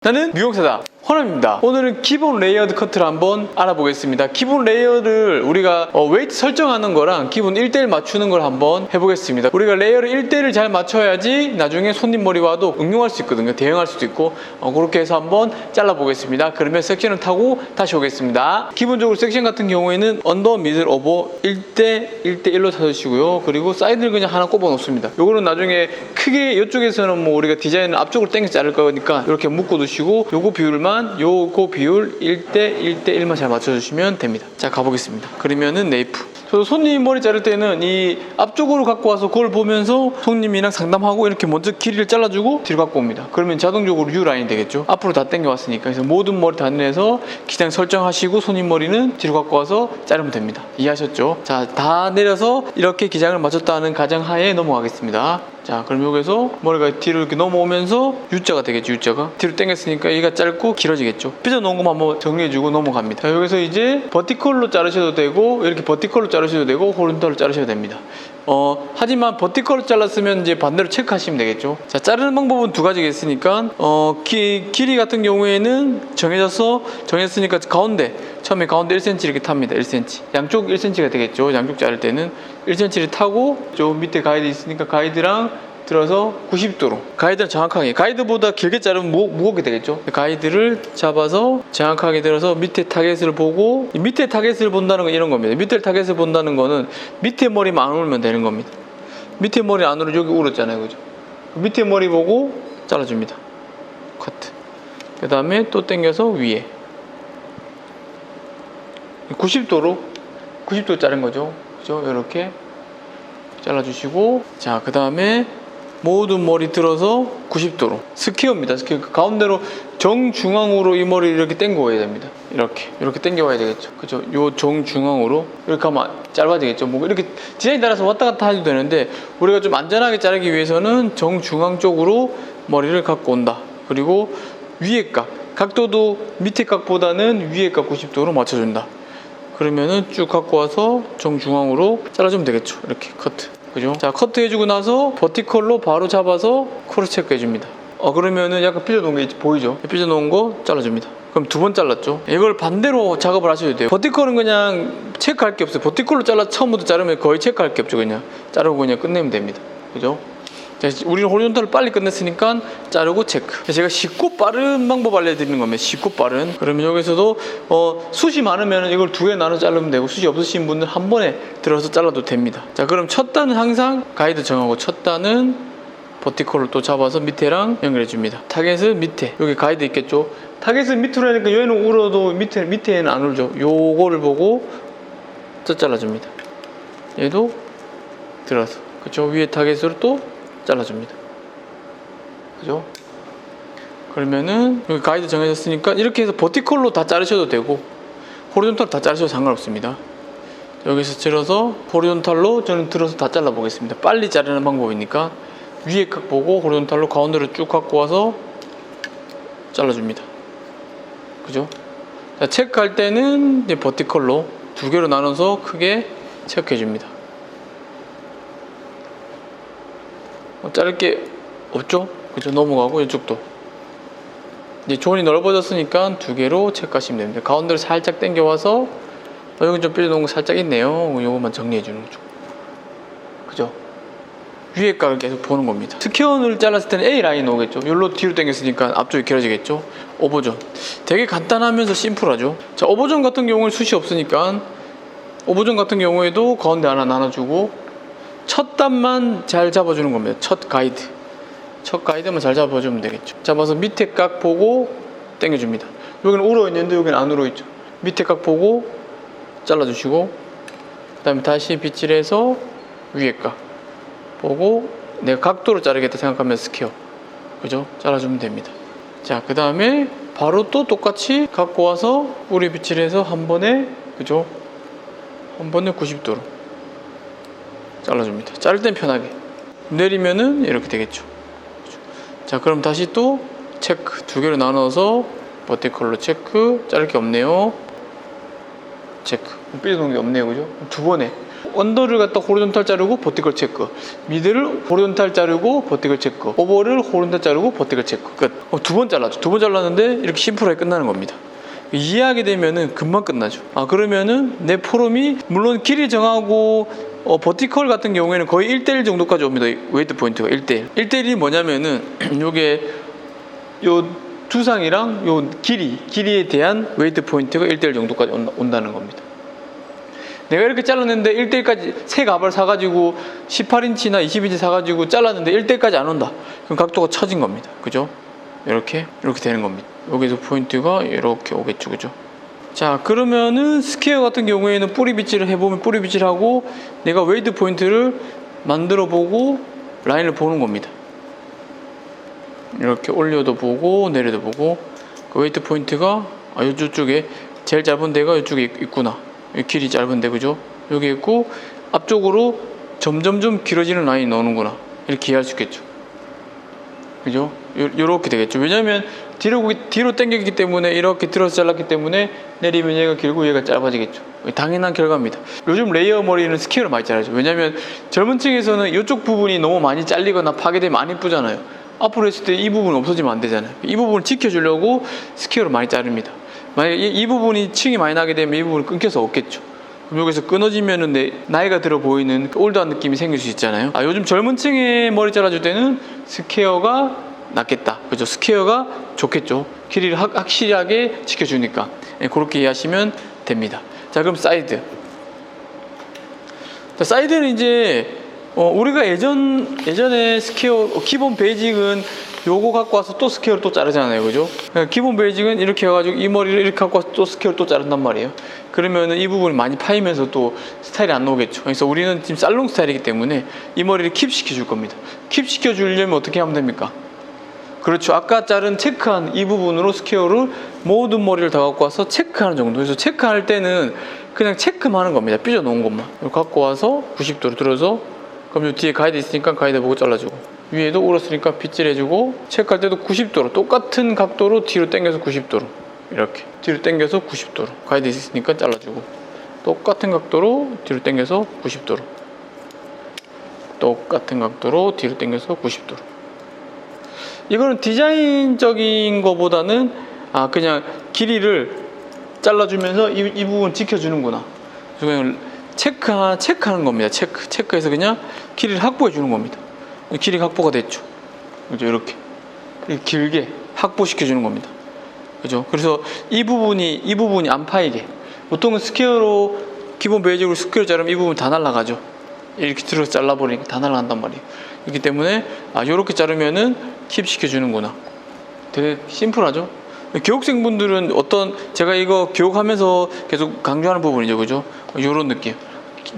나는 미용사다 허남입니다. 오늘은 기본 레이어드 커트를 한번 알아보겠습니다. 기본 레이어를 우리가 웨이트 설정하는 거랑 기본 1대1 맞추는 걸 한번 해보겠습니다. 우리가 레이어를 1대1을 잘 맞춰야지 나중에 손님 머리 와도 응용할 수 있거든요. 대응할 수도 있고 그렇게 해서 한번 잘라보겠습니다. 그러면 섹션을 타고 다시 오겠습니다. 기본적으로 섹션 같은 경우에는 언더, 미들, 오버 1대1로 찾으시고요. 그리고 사이드를 그냥 하나 꼽아 놓습니다. 요거는 나중에 크게 이쪽에서는 뭐 우리가 디자인을 앞쪽으로 당겨 자를 거니까 이렇게 묶어 두시고 요거 비율만 요거 비율 1대1만 잘 맞춰주시면 됩니다. 자, 가보겠습니다. 그러면은 네이프. 저도 손님 머리 자를 때는 이 앞쪽으로 갖고 와서 그걸 보면서 손님이랑 상담하고 이렇게 먼저 길이를 잘라주고 뒤로 갖고 옵니다. 그러면 자동적으로 U라인이 되겠죠. 앞으로 다 당겨왔으니까. 그래서 모든 머리 다 내려서 기장 설정하시고 손님 머리는 뒤로 갖고 와서 자르면 됩니다. 이해하셨죠? 자, 다 내려서 이렇게 기장을 맞췄다는 가정하에 넘어가겠습니다. 자, 그럼 여기서 머리가 뒤로 이렇게 넘어오면서 U자가 되겠죠. U자가 뒤로 당겼으니까 얘가 짧고 길어지겠죠. 삐져놓은 것만 한번 정리해주고 넘어갑니다. 자, 여기서 이제 버티컬로 자르셔도 되고 이렇게 버티컬로 자르셔도 되고 호리존탈로 자르셔도 됩니다. 하지만 버티컬로 잘랐으면 이제 반대로 체크하시면 되겠죠. 자, 자르는 방법은 두 가지가 있으니까 길이 같은 경우에는 정했으니까 가운데 처음에 가운데 1cm 이렇게 탑니다. 1cm 양쪽 1cm가 되겠죠. 양쪽 자를 때는 1cm를 타고 저 밑에 가이드 있으니까 가이드랑 들어서 90도로 가이드는 정확하게, 가이드보다 길게 자르면 무겁게 되겠죠. 가이드를 잡아서 정확하게 들어서 밑에 타겟을 보고, 밑에 타겟을 본다는 건 이런 겁니다. 밑에 타겟을 본다는 거는 밑에 머리만 안 울면 되는 겁니다. 밑에 머리 안 울어, 여기 울었잖아요, 그죠? 밑에 머리 보고 잘라줍니다. 커트. 그 다음에 또 당겨서 위에 90도로 자른 거죠. 그죠? 이렇게 잘라주시고, 자, 그 다음에 모든 머리 들어서 90도로 스퀘어입니다. 스퀘어 가운데로 정중앙으로 이 머리를 이렇게 당겨와야 됩니다. 이렇게 당겨와야 되겠죠. 그죠? 요 정중앙으로 이렇게 하면 짧아지겠죠. 뭐 이렇게 디자인 따라서 왔다 갔다 해도 되는데 우리가 좀 안전하게 자르기 위해서는 정중앙 쪽으로 머리를 갖고 온다. 그리고 위에 각도도 밑에 각보다는 위에 각 90도로 맞춰준다. 그러면은 쭉 갖고 와서 정중앙으로 잘라주면 되겠죠. 이렇게 커트. 그죠? 자, 커트 해주고 나서 버티컬로 바로 잡아서 크로스 체크 해줍니다. 그러면은 약간 삐져놓은 게 보이죠? 삐져놓은 거 잘라줍니다. 그럼 두 번 잘랐죠? 이걸 반대로 작업을 하셔도 돼요. 버티컬은 그냥 체크할 게 없어요. 버티컬로 처음부터 자르면 거의 체크할 게 없죠. 그냥 자르고 그냥 끝내면 됩니다. 그죠? 자, 우리는 호리존탈을 빨리 끝냈으니까 자르고 체크. 제가 쉽고 빠른 방법 알려드리는 겁니다. 쉽고 빠른. 그러면 여기서도 숱이 많으면 이걸 두 개 나눠 자르면 되고, 숱이 없으신 분들 한 번에 들어서 잘라도 됩니다. 자, 그럼 첫 단은 항상 가이드 정하고, 첫 단은 버티컬을 또 잡아서 밑에랑 연결해 줍니다. 타겟은 밑에, 여기 가이드 있겠죠. 타겟은 밑으로 하니까 얘는 울어도 밑에는 안 울죠. 요거를 보고 또 잘라줍니다. 얘도 들어서, 그쵸? 위에 타겟으로 또 잘라줍니다. 그죠? 그러면은 여기 가이드 정해졌으니까 이렇게 해서 버티컬로 다 자르셔도 되고 호리존탈로 다 자르셔도 상관없습니다. 여기서 들어서 호리존탈로 저는 들어서 다 잘라 보겠습니다. 빨리 자르는 방법이니까 위에 각 보고 호리존탈로 가운데로 쭉 갖고 와서 잘라줍니다. 그죠? 자, 체크할 때는 이제 버티컬로 두 개로 나눠서 크게 체크해 줍니다. 자를 게 없죠? 그죠? 넘어가고 이쪽도 이제 존이 넓어졌으니까 두 개로 체크하시면 됩니다. 가운데로 살짝 당겨와서 여기 좀 삐져놓은 거 살짝 있네요. 요것만 정리해 주는 거죠. 그죠? 위에 각을 계속 보는 겁니다. 스퀘어를 잘랐을 때는 A라인 오겠죠. 여기로 뒤로 당겼으니까 앞쪽이 길어지겠죠. 오버존 되게 간단하면서 심플하죠. 자, 오버존 같은 경우는 숱이 없으니까 오버존 같은 경우에도 가운데 하나 나눠주고 첫 단만 잘 잡아주는 겁니다. 첫 가이드만 잘 잡아주면 되겠죠. 잡아서 밑에 각 보고 당겨줍니다. 여기는 울어 있는데 여기는 안 울어 있죠. 밑에 각 보고 잘라주시고, 그 다음에 다시 빗질해서 위에 각 보고 내가 각도로 자르겠다 생각하면 스퀘어, 그죠? 잘라주면 됩니다. 자, 그 다음에 바로 또 똑같이 갖고 와서 우리 빗질해서 한 번에, 그죠? 한 번에 90도로 잘라줍니다. 자를 땐 편하게 내리면은 이렇게 되겠죠. 자, 그럼 다시 또 체크 두 개로 나눠서 버티컬로 체크. 자를 게 없네요. 체크. 삐져놓은 게 없네요, 그죠? 두 번에 언더를 갖다 호리존탈 자르고 버티컬 체크, 미드를 호리존탈 자르고 버티컬 체크, 오버를 호리존탈 자르고 버티컬 체크. 끝. 두 번 잘랐죠. 두 번 잘랐는데 이렇게 심플하게 끝나는 겁니다. 이해하게 되면은 금방 끝나죠. 그러면은 내 포럼이 물론 길이 정하고 버티컬 같은 경우에는 거의 1대1 정도까지 옵니다. 웨이트 포인트가 1대1. 1대1이 뭐냐면은 요게 요 두상이랑 요 길이에 대한 웨이트 포인트가 1대1 정도까지 온다는 겁니다. 내가 이렇게 잘랐는데 1대1까지 새 가발 사가지고 18인치나 20인치 사가지고 잘랐는데 1대1까지 안 온다. 그럼 각도가 처진 겁니다. 그죠? 이렇게 되는 겁니다. 여기서 포인트가 이렇게 오겠죠. 그죠? 자, 그러면은 스퀘어 같은 경우에는 뿌리 빗질을 해보면 뿌리 빗질하고 내가 웨이트 포인트를 만들어 보고 라인을 보는 겁니다. 이렇게 올려도 보고 내려도 보고 그 웨이트 포인트가 이쪽에 제일 짧은 데가 이쪽에 있구나. 길이 짧은데 그죠? 여기 있고 앞쪽으로 점점점 길어지는 라인이 나오는구나. 이렇게 이해할 수 있겠죠. 그죠? 요렇게 되겠죠. 왜냐면 뒤로 당겼기 때문에 이렇게 들어서 잘랐기 때문에 내리면 얘가 길고 얘가 짧아지겠죠. 당연한 결과입니다. 요즘 레이어 머리는 스퀘어를 많이 자르죠. 왜냐면 젊은 층에서는 이쪽 부분이 너무 많이 잘리거나 파괴되면 안 이쁘잖아요. 앞으로 했을 때 이 부분 없어지면 안 되잖아요. 이 부분을 지켜주려고 스퀘어를 많이 자릅니다. 만약에 이 부분이 층이 많이 나게 되면 이 부분이 끊겨서 없겠죠. 그럼 여기서 끊어지면은 나이가 들어 보이는 올드한 느낌이 생길 수 있잖아요. 요즘 젊은 층에 머리 잘라줄 때는 스퀘어가 낫겠다. 그죠? 스퀘어가 좋겠죠. 길이를 확실하게 지켜주니까. 그렇게 이해하시면 됩니다. 자, 그럼 사이드. 자, 사이드는 이제 우리가 예전에 스퀘어 기본 베이직은 요거 갖고 와서 또 스퀘어를 또 자르잖아요. 그죠? 기본 베이직은 이렇게 해가지고 이 머리를 이렇게 갖고 와서 또 스퀘어를 또 자른단 말이에요. 그러면은 이 부분이 많이 파이면서 또 스타일이 안 나오겠죠. 그래서 우리는 지금 살롱 스타일이기 때문에 이 머리를 킵 시켜줄 겁니다. 킵 시켜주려면 어떻게 하면 됩니까? 그렇죠. 아까 자른 체크한 이 부분으로 스퀘어를 모든 머리를 다 갖고 와서 체크하는 정도. 그래서 체크할 때는 그냥 체크만 하는 겁니다. 삐져 놓은 것만. 이렇게 갖고 와서 90도로 들어서 그럼 요 뒤에 가이드 있으니까 가이드 보고 잘라주고 위에도 울었으니까 빗질해주고 체크할 때도 90도로 똑같은 각도로 뒤로 당겨서 90도로 이렇게 뒤로 당겨서 90도로 가이드 있으니까 잘라주고 똑같은 각도로 뒤로 당겨서 90도로 똑같은 각도로 뒤로 당겨서 90도로. 이거는 디자인적인 거보다는 그냥 길이를 잘라주면서 이 부분 지켜주는구나. 그냥 체크하는 겁니다. 체크해서 그냥 길이를 확보해 주는 겁니다. 길이가 확보가 됐죠. 그죠? 이렇게 길게 확보시켜 주는 겁니다. 그죠? 그래서 이 부분이 안 파이게. 보통은 스퀘어로 기본 베이직으로 스퀘어 자르면 이 부분 다 날아가죠. 이렇게 들어서 잘라버리니까 다 날아간단 말이에요. 그렇기 때문에 요렇게 자르면은 킵 시켜주는구나. 되게 심플하죠? 교육생분들은 제가 이거 교육하면서 계속 강조하는 부분이죠. 그죠? 요런 느낌.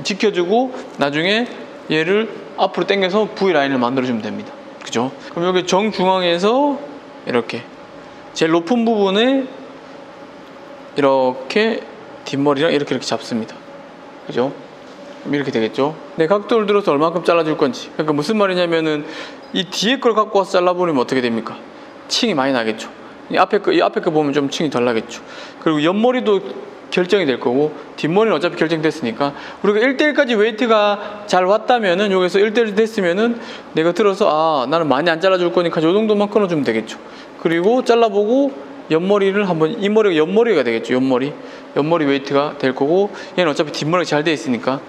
지켜주고 나중에 얘를 앞으로 당겨서 V 라인을 만들어주면 됩니다. 그죠? 그럼 여기 정중앙에서 이렇게 제일 높은 부분에 이렇게 뒷머리랑 이렇게 잡습니다. 그죠? 그럼 이렇게 되겠죠? 내 각도를 들어서 얼마큼 잘라줄 건지. 그러니까 무슨 말이냐면은 이 뒤에 걸 갖고 와서 잘라버리면 어떻게 됩니까? 층이 많이 나겠죠. 이 앞에 거 보면 좀 층이 덜 나겠죠. 그리고 옆머리도 결정이 될 거고 뒷머리는 어차피 결정됐으니까 우리가 1대1까지 웨이트가 잘 왔다면은 여기서 1대1 됐으면은 내가 들어서 나는 많이 안 잘라줄 거니까 요 정도만 끊어주면 되겠죠. 그리고 잘라보고 옆머리를 한번 이 머리가 옆머리가 되겠죠. 옆머리 웨이트가 될 거고 얘는 어차피 뒷머리가 잘 돼 있으니까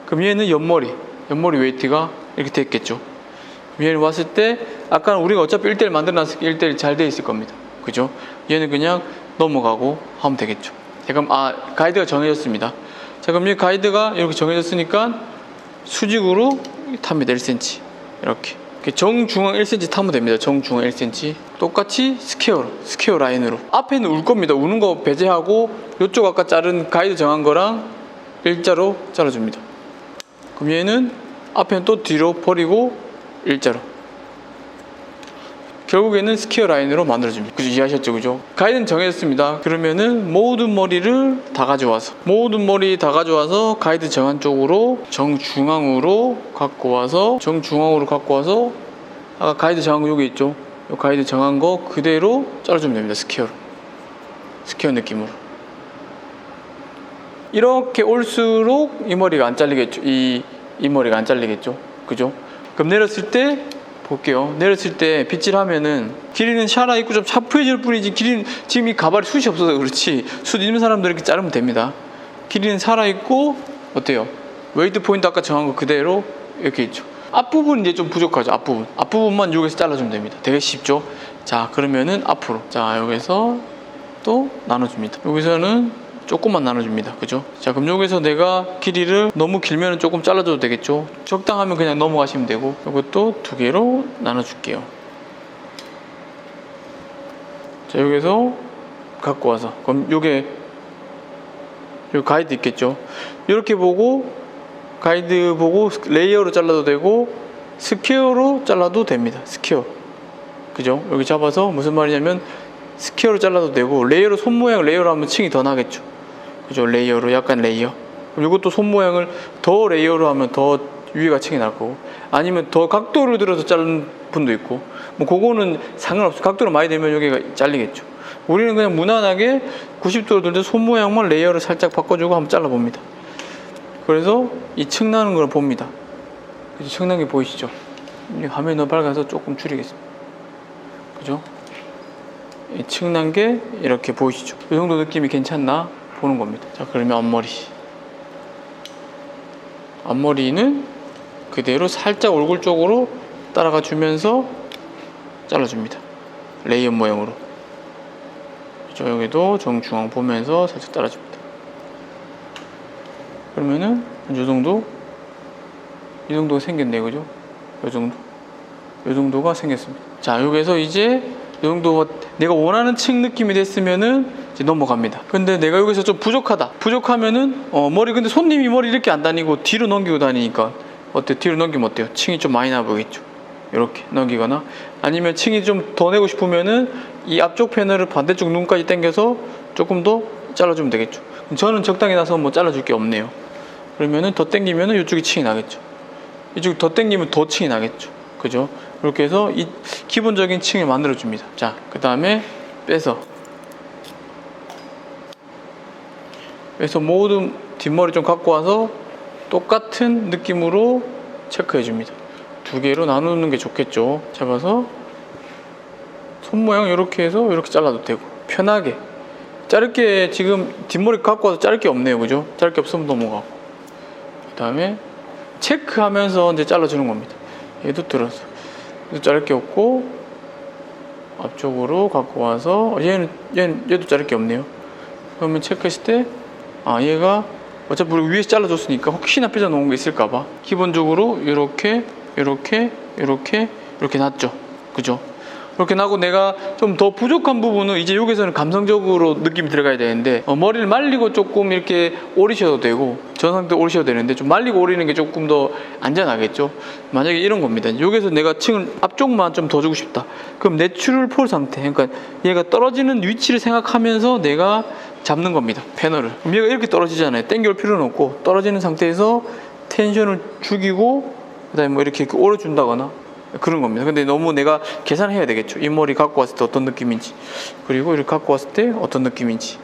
그럼 얘는 옆머리 웨이트가 이렇게 됐겠죠. 얘는 왔을 때 아까는 우리가 어차피 1대1 만들어놨으니까 1대1 잘 돼 있을 겁니다. 그죠? 얘는 그냥 넘어가고 하면 되겠죠. 자, 그럼 가이드가 정해졌습니다. 자, 그럼 이 가이드가 이렇게 정해졌으니까 수직으로 탑니다. 1cm 이렇게 정중앙 1cm 타면 됩니다. 정중앙 1cm 똑같이 스퀘어 라인으로 앞에는 울 겁니다. 우는 거 배제하고 이쪽 아까 자른 가이드 정한 거랑 일자로 잘라줍니다. 그럼 얘는 앞에는 또 뒤로 버리고 일자로 결국에는 스퀘어 라인으로 만들어줍니다. 그죠? 이해하셨죠? 그죠? 가이드는 정해졌습니다. 그러면은 모든 머리 다 가져와서 가이드 정한 쪽으로 정중앙으로 갖고 와서 아까 가이드 정한 거 여기 있죠? 이 가이드 정한 거 그대로 잘라주면 됩니다. 스퀘어 느낌으로 이렇게 올수록 이 머리가 안 잘리겠죠. 이 머리가 안 잘리겠죠. 그죠? 그럼 내렸을 때 볼게요. 내렸을 때 빗질하면은 길이는 샤라 있고 좀 차프해질 뿐이지, 길이는 지금 이 가발이 숱이 없어서 그렇지 숱 있는 사람들 이렇게 자르면 됩니다. 길이는 살아 있고 어때요? 웨이트 포인트 아까 정한 거 그대로 이렇게 있죠. 앞부분 이제 좀 부족하죠. 앞부분만 여기서 잘라주면 됩니다. 되게 쉽죠? 자, 그러면은 앞으로, 자, 여기서 또 나눠줍니다. 여기서는 조금만 나눠줍니다. 그죠? 자, 그럼 여기서 내가 길이를 너무 길면 조금 잘라줘도 되겠죠? 적당하면 그냥 넘어가시면 되고, 이것도 2개로 나눠줄게요. 자, 여기서 갖고 와서, 그럼 요게 여기 가이드 있겠죠? 이렇게 보고, 가이드 보고 레이어로 잘라도 되고 스퀘어로 잘라도 됩니다. 스퀘어, 그죠? 여기 잡아서 무슨 말이냐면 스퀘어로 잘라도 되고, 레이어로, 손 모양 레이어로 하면 층이 더 나겠죠. 그죠? 레이어로, 약간 레이어. 그럼 이것도 손 모양을 더 레이어로 하면 더 위가 층이 날 거고, 아니면 더 각도를 들어서 자르는 분도 있고, 뭐 그거는 상관없어. 각도를 많이 되면 여기가 잘리겠죠. 우리는 그냥 무난하게 90도로 돌때 손 모양만 레이어를 살짝 바꿔주고 한번 잘라봅니다. 그래서 이 층 나는 걸 봅니다. 그죠? 층 나는 게 보이시죠? 화면이 너무 밝아서 조금 줄이겠습니다. 그죠? 이 층 난 게 이렇게 보이시죠? 이 정도 느낌이 괜찮나 보는 겁니다. 자, 그러면 앞머리는 그대로 살짝 얼굴 쪽으로 따라가 주면서 잘라줍니다. 레이어 모양으로. 그죠? 여기도 정중앙 보면서 살짝 따라줍니다. 그러면은 이 정도가 생겼네요. 그죠? 이 정도가 생겼습니다. 자, 여기서 이제 이 정도가 내가 원하는 층 느낌이 됐으면은 이제 넘어갑니다. 근데 내가 여기서 좀 부족하면은 머리, 근데 손님이 머리 이렇게 안 다니고 뒤로 넘기고 다니니까 어때요? 뒤로 넘기면 어때요? 층이 좀 많이 나 보이겠죠? 이렇게 넘기거나, 아니면 층이 좀 더 내고 싶으면은 이 앞쪽 패널을 반대쪽 눈까지 당겨서 조금 더 잘라주면 되겠죠. 저는 적당히 나서 뭐 잘라줄 게 없네요. 그러면은 더 당기면은 이쪽이 층이 나겠죠. 이쪽 더 당기면 더 층이 나겠죠. 그죠? 이렇게 해서 이 기본적인 층을 만들어 줍니다. 자, 그 다음에 빼서 모든 뒷머리 좀 갖고 와서 똑같은 느낌으로 체크해 줍니다. 2개로 나누는 게 좋겠죠. 잡아서 손 모양 이렇게 해서 이렇게 잘라도 되고, 편하게 자를 게 지금 뒷머리 갖고 와서 자를 게 없네요. 그죠? 자를 게 없으면 넘어가고, 그 다음에 체크하면서 이제 잘라주는 겁니다. 얘도 들어서 얘도 자를 게 없고, 앞쪽으로 갖고 와서 얘도 자를 게 없네요. 그러면 체크했을 때 얘가 어차피 우리 위에서 잘라줬으니까 혹시나 삐져놓은 게 있을까봐 기본적으로 이렇게 놨죠. 그죠? 이렇게 나고, 내가 좀 더 부족한 부분은 이제 여기서는 감성적으로 느낌이 들어가야 되는데, 머리를 말리고 조금 이렇게 오리셔도 되고, 전 상태 오리셔도 되는데 좀 말리고 오리는 게 조금 더 안전하겠죠. 만약에 이런 겁니다. 여기서 내가 층을 앞쪽만 좀 더 주고 싶다. 그럼 내추럴 폴 상태, 그러니까 얘가 떨어지는 위치를 생각하면서 내가 잡는 겁니다. 패널을. 그럼 얘가 이렇게 떨어지잖아요. 당겨올 필요는 없고, 떨어지는 상태에서 텐션을 죽이고, 그 다음에 뭐 이렇게 오려준다거나 그런 겁니다. 근데 너무 내가 계산해야 되겠죠. 이 머리 갖고 왔을 때 어떤 느낌인지, 그리고 이렇게 갖고 왔을 때 어떤 느낌인지,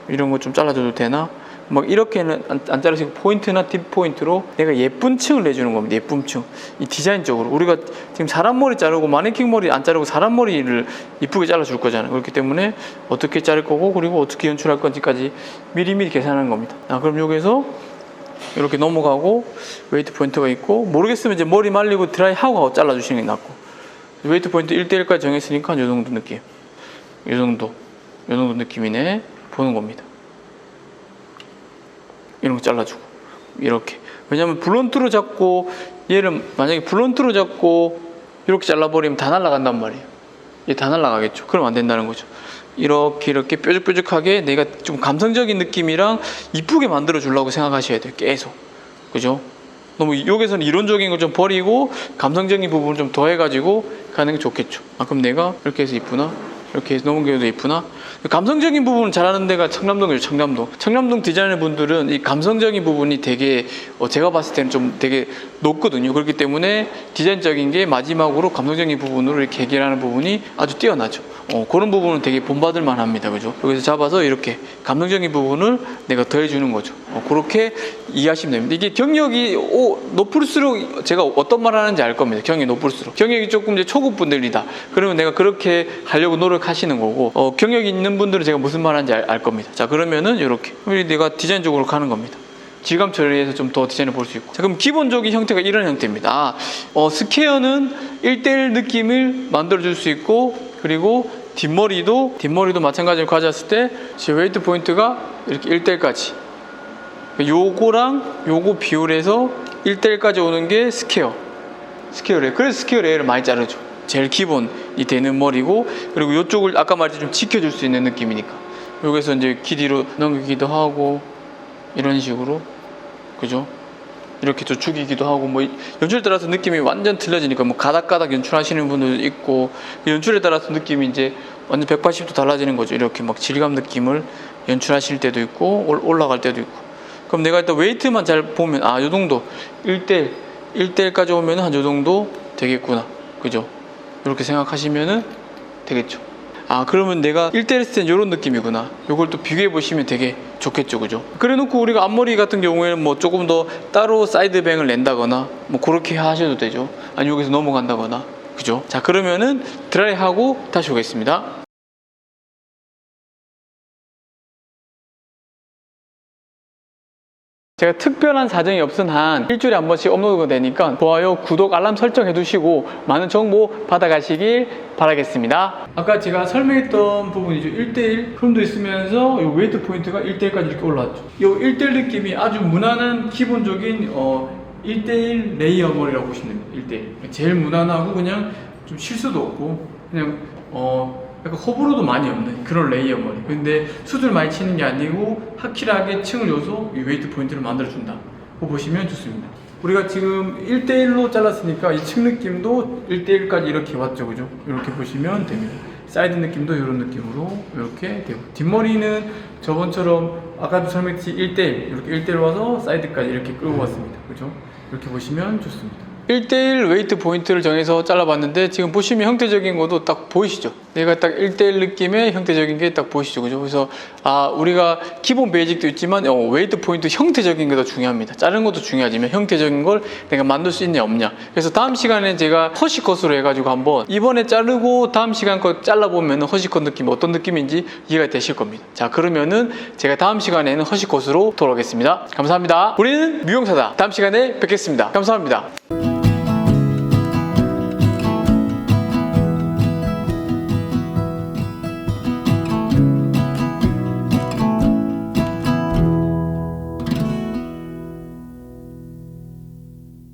이런 거 좀 잘라줘도 되나, 막 이렇게는 안 자르시고 포인트나 딥 포인트로 내가 예쁜 층을 내주는 겁니다. 예쁜 층. 이 디자인적으로 우리가 지금 사람 머리 자르고 마네킹 머리 안 자르고 사람 머리를 이쁘게 잘라줄 거잖아요. 그렇기 때문에 어떻게 자를 거고, 그리고 어떻게 연출할 건지까지 미리미리 계산하는 겁니다. 그럼 여기서 이렇게 넘어가고, 웨이트 포인트가 있고, 모르겠으면 이제 머리 말리고 드라이 하고 잘라주시는 게 낫고, 웨이트 포인트 1대1까지 정했으니까 이 정도 느낌, 이 정도 느낌이네 보는 겁니다. 이런 거 잘라주고, 이렇게. 왜냐면 블런트로 잡고, 얘를 만약에 블런트로 잡고 이렇게 잘라버리면 다 날아간단 말이에요. 얘 다 날아가겠죠. 그럼 안 된다는 거죠. 이렇게 뾰족뾰족하게 내가 좀 감성적인 느낌이랑 이쁘게 만들어 주려고 생각하셔야 돼요. 계속. 그죠? 너무 여기서는 이론적인 거 좀 버리고 감성적인 부분을 좀 더해가지고 가는 게 좋겠죠. 그럼 내가 이렇게 해서 이쁘나? 이렇게 해서 넘겨도 이쁘나? 감성적인 부분을 잘하는 데가 청남동이죠. 청남동 디자이너 분들은 이 감성적인 부분이 되게 제가 봤을 때는 좀 되게 높거든요. 그렇기 때문에 디자인적인 게 마지막으로 감성적인 부분으로 이렇게 해결하는 부분이 아주 뛰어나죠. 그런 부분은 되게 본받을 만합니다. 그죠? 여기서 잡아서 이렇게 감성적인 부분을 내가 더해주는 거죠. 그렇게 이해하시면 됩니다. 이게 경력이 높을수록 제가 어떤 말 하는지 알 겁니다. 경력이 높을수록. 경력이 조금 이제 초급분들이다. 그러면 내가 그렇게 하려고 노력하시는 거고, 경력이 있는 분들은 제가 무슨 말 하는지 알 겁니다. 자, 그러면은 이렇게. 내가 디자인적으로 가는 겁니다. 질감 처리해서 좀 더 디자인을 볼 수 있고. 자, 그럼 기본적인 형태가 이런 형태입니다. 스퀘어는 1대1 느낌을 만들어줄 수 있고, 그리고 뒷머리도 마찬가지로 가져왔을 때 제 웨이트 포인트가 이렇게 1대1까지. 요거랑 요거 비율해서 1대1까지 오는 게 스퀘어 레일. 그래서 스퀘어 레일을 많이 자르죠. 제일 기본이 되는 머리고, 그리고 요쪽을 아까 말했듯이 좀 지켜줄 수 있는 느낌이니까. 여기서 이제 길이로 넘기기도 하고, 이런 식으로. 그죠? 이렇게 또 죽이기도 하고, 뭐 연출에 따라서 느낌이 완전 틀려지니까 뭐 가닥가닥 연출하시는 분들도 있고, 연출에 따라서 느낌이 이제 완전 180도 달라지는 거죠. 이렇게 막 질감 느낌을 연출하실 때도 있고 올라갈 때도 있고. 그럼 내가 일단 웨이트만 잘 보면 요 정도 1대1까지 오면 한 요 정도 되겠구나. 그죠? 이렇게 생각하시면은 되겠죠. 그러면 내가 1대1 했을 땐 이런 느낌이구나. 이걸 또 비교해 보시면 되게 좋겠죠. 그죠? 그래 놓고 우리가 앞머리 같은 경우에는 뭐 조금 더 따로 사이드뱅을 낸다거나 뭐 그렇게 하셔도 되죠. 아니 여기서 넘어간다거나. 그죠? 자, 그러면은 드라이 하고 다시 오겠습니다. 제가 특별한 사정이 없은 한 일주일에 한 번씩 업로드가 되니까 좋아요, 구독, 알람 설정 해두시고 많은 정보 받아가시길 바라겠습니다. 아까 제가 설명했던 부분이죠. 1대1 흐름도 있으면서 이 웨이트 포인트가 1대1까지 이렇게 올라왔죠. 이 1대1 느낌이 아주 무난한 기본적인 1대1 레이어 머리라고 보시면 됩니다. 1대1 제일 무난하고 그냥 좀 실수도 없고 그냥 약간 호불호도 많이 없는 그런 레이어 머리. 근데 수술 많이 치는 게 아니고 확실하게 층을 줘서 이 웨이트 포인트를 만들어준다. 그거 보시면 좋습니다. 우리가 지금 1대1로 잘랐으니까 이 층 느낌도 1대1까지 이렇게 왔죠. 그죠? 이렇게 보시면 됩니다. 사이드 느낌도 이런 느낌으로 이렇게 되고, 뒷머리는 저번처럼 아까도 설명했듯이 1대1 이렇게 1대1 와서 사이드까지 이렇게 끌고 왔습니다. 그죠? 이렇게 보시면 좋습니다. 1대1 웨이트 포인트를 정해서 잘라봤는데 지금 보시면 형태적인 것도 딱 보이시죠? 얘가 딱 1대1 느낌의 형태적인 게 딱 보이시죠? 그죠? 그래서 우리가 기본 베이직도 있지만 웨이트 포인트 형태적인 게 더 중요합니다. 자른 것도 중요하지만 형태적인 걸 내가 만들 수 있냐 없냐. 그래서 다음 시간에 제가 허시컷으로 해가지고 한번 이번에 자르고 다음 시간 거 잘라보면 허시컷 느낌이 어떤 느낌인지 이해가 되실 겁니다. 자, 그러면은 제가 다음 시간에는 허시컷으로 돌아오겠습니다. 감사합니다. 우리는 미용사다. 다음 시간에 뵙겠습니다. 감사합니다.